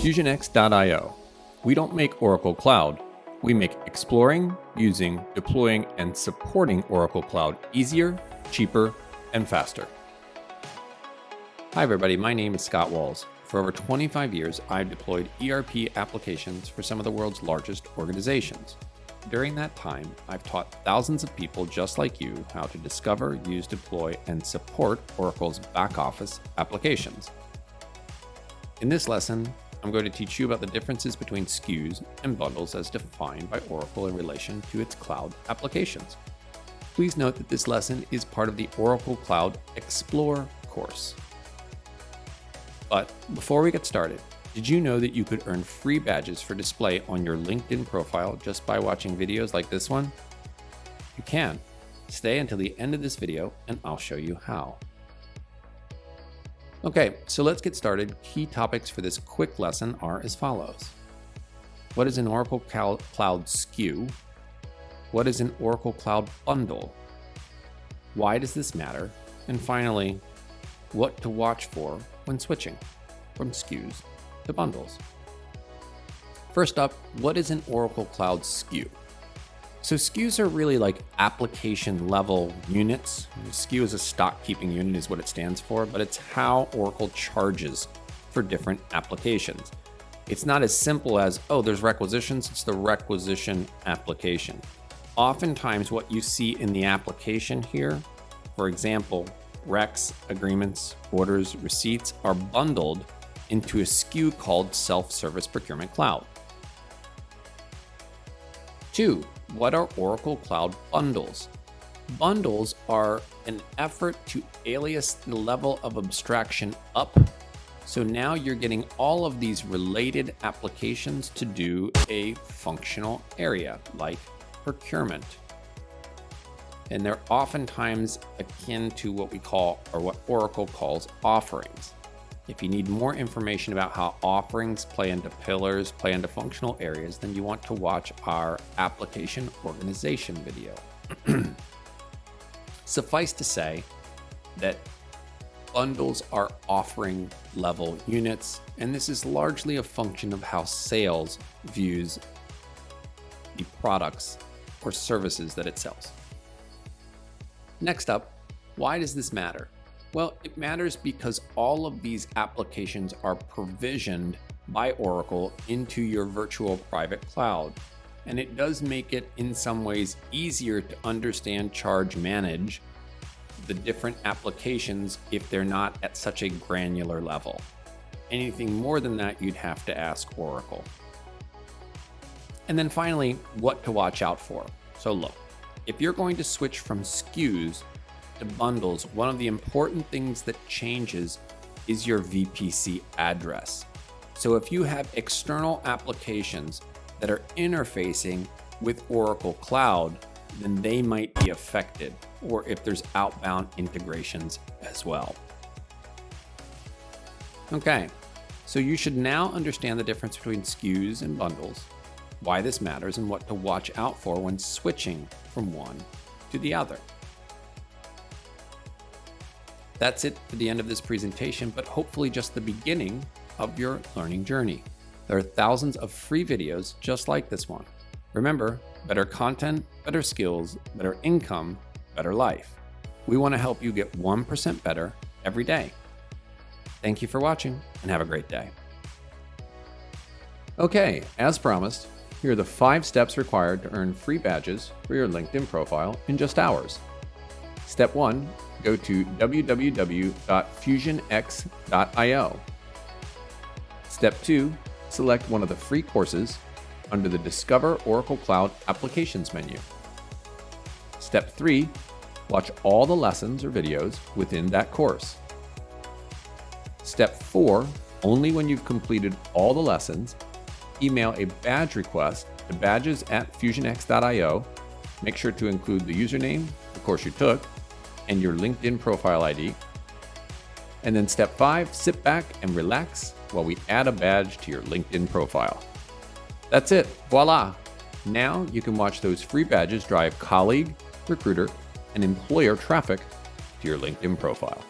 FusionX.io. We don't make Oracle Cloud. We make exploring, using, deploying, and supporting Oracle Cloud easier, cheaper, and faster. Hi everybody, my name is Scott Walls. For over 25 years, I've deployed ERP applications for some of the world's largest organizations. During that time, I've taught thousands of people just like you how to discover, use, deploy, and support Oracle's back office applications. In this lesson, I'm going to teach you about the differences between SKUs and bundles as defined by Oracle in relation to its cloud applications. Please note that this lesson is part of the Oracle Cloud Explore course. But before we get started, did you know that you could earn free badges for display on your LinkedIn profile just by watching videos like this one? You can. Stay until the end of this video and I'll show you how. Okay, so let's get started. Key topics for this quick lesson are as follows. What is an Oracle Cloud SKU? What is an Oracle Cloud Bundle? Why does this matter? And finally, what to watch for when switching from SKUs to bundles. First up, what is an Oracle Cloud SKU? So SKUs are really like application level units. SKU is a stock keeping unit is what it stands for, but it's how Oracle charges for different applications. It's not as simple as, oh, there's requisitions, it's the requisition application. Oftentimes what you see in the application here, for example, recs, agreements, orders, receipts are bundled into a SKU called Self-Service Procurement Cloud. 2. What are Oracle Cloud Bundles? Bundles are an effort to alias the level of abstraction up. So now you're getting all of these related applications to do a functional area like procurement. And they're oftentimes akin to what we call, or what Oracle calls, offerings. If you need more information about how offerings play into pillars, play into functional areas, then you want to watch our application organization video. Suffice to say that bundles are offering level units, and this is largely a function of how sales views the products or services that it sells. Next up, why does this matter? Well, it matters because all of these applications are provisioned by Oracle into your virtual private cloud. And it does make it in some ways easier to understand, charge, manage the different applications if they're not at such a granular level. Anything more than that, you'd have to ask Oracle. And then finally, what to watch out for. So look, if you're going to switch from SKUs to bundles, one of the important things that changes is your VPC address. So if you have external applications that are interfacing with Oracle Cloud, then they might be affected, or if there's outbound integrations as well. Okay, so you should now understand the difference between SKUs and bundles, why this matters, and what to watch out for when switching from one to the other. That's it for the end of this presentation, but hopefully just the beginning of your learning journey. There are thousands of free videos just like this one. Remember, better content, better skills, better income, better life. We want to help you get 1% better every day. Thank you for watching and have a great day. Okay, as promised, here are the 5 steps required to earn free badges for your LinkedIn profile in just hours. Step 1, go to www.fusionx.io. Step 2, select one of the free courses under the Discover Oracle Cloud Applications menu. Step 3, watch all the lessons or videos within that course. Step 4, only when you've completed all the lessons, email a badge request to badges@fusionx.io. Make sure to include the username, the course you took, and your LinkedIn profile ID. And then step 5, sit back and relax while we add a badge to your LinkedIn profile. That's it, voila! Now you can watch those free badges drive colleague, recruiter, and employer traffic to your LinkedIn profile.